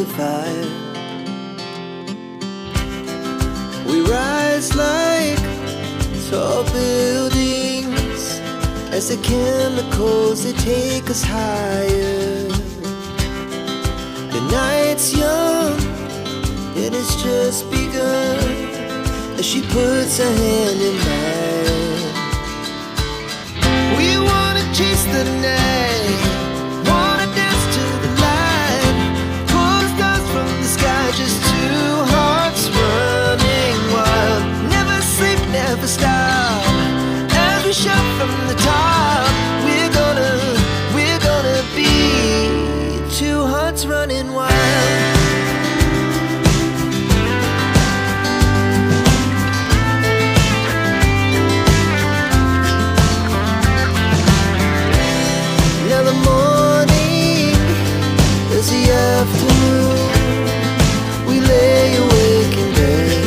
the fire. We rise like tall buildings as the chemicals, they take us higher. The night's young, it has just begun, as she puts her hand in mine. We wanna chase the night, wanna dance to the light, pull stars from the sky, just two hearts running wild. Never sleep, never stop, as we shout from the top. We're gonna be two hearts running wild. Now the morning is the afternoon, we lay awake in bed.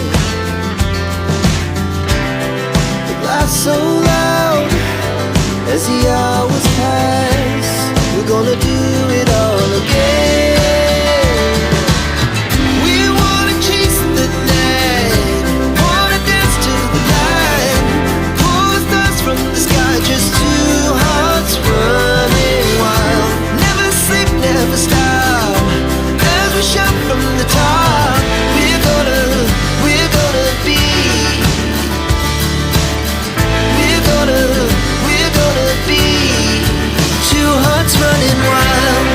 The laughs so loud as the hours pass, we're gonna do it all again. We wanna chase the night, wanna dance to the light, pull stars from the sky, just two hearts running wild. Never sleep, never stop, as we shout from the top. We're gonna be, we're gonna be two hearts running wild.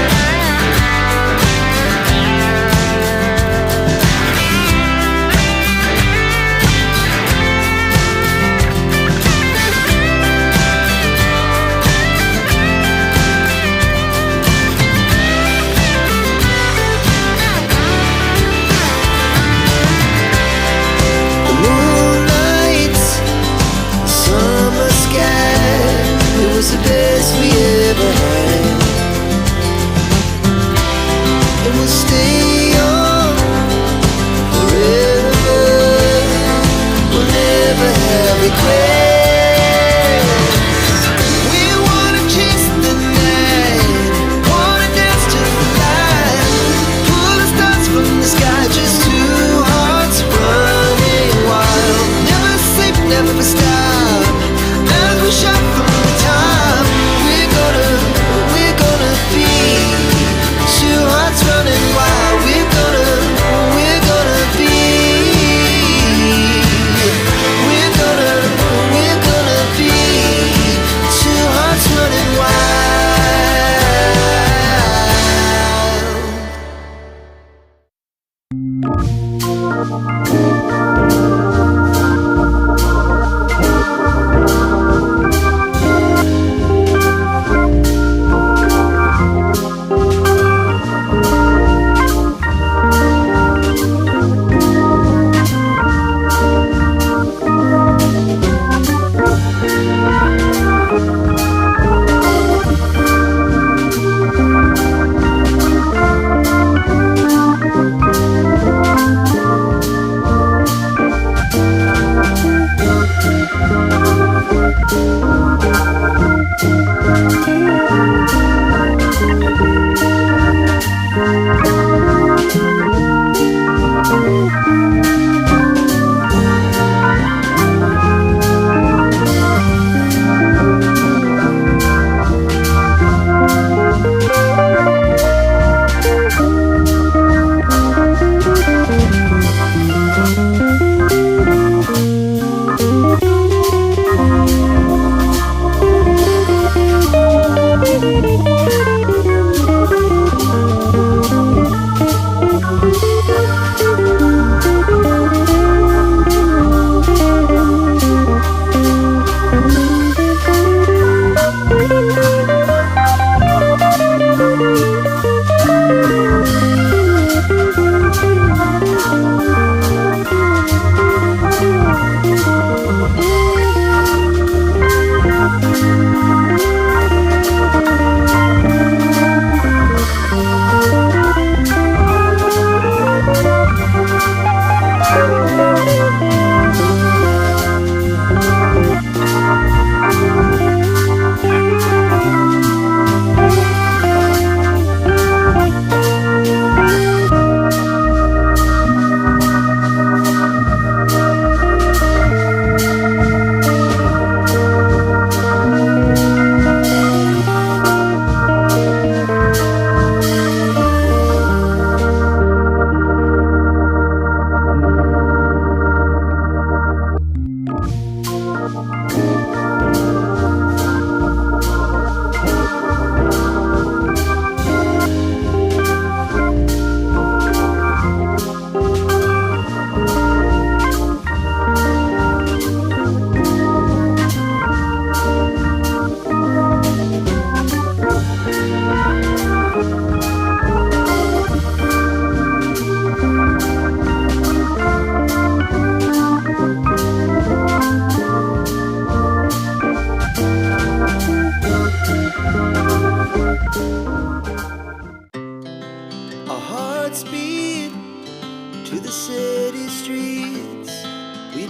The moonlight, summer sky, it was the best we ever had. And we'll stay on forever, we'll never have regrets. We wanna chase the night, wanna dance to the light, pull the stars from the sky, just two hearts running wild. Never sleep, never stop, as we shout from the top. We're gonna be two hearts running wild. We're gonna be, we're gonna be two hearts running wild.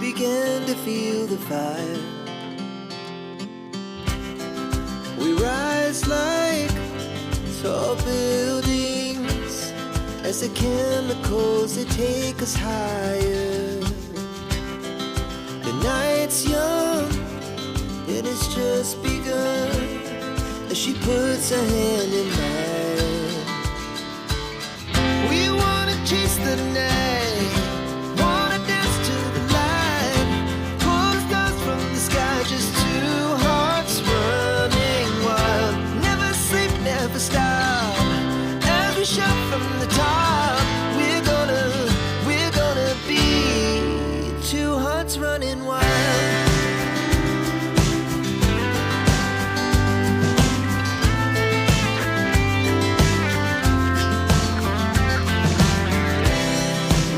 began to feel the fire. We rise like tall buildings as the chemicals they take us higher. The night's young, it has just begun as she puts her hand in mine. We wanna chase the night, wanna dance to the light, pull the stars from the sky, just two hearts running wild. Never sleep, never stop, as we shout from the top. We're gonna be two hearts running wild.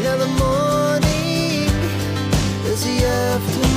Now the morning is the afternoon.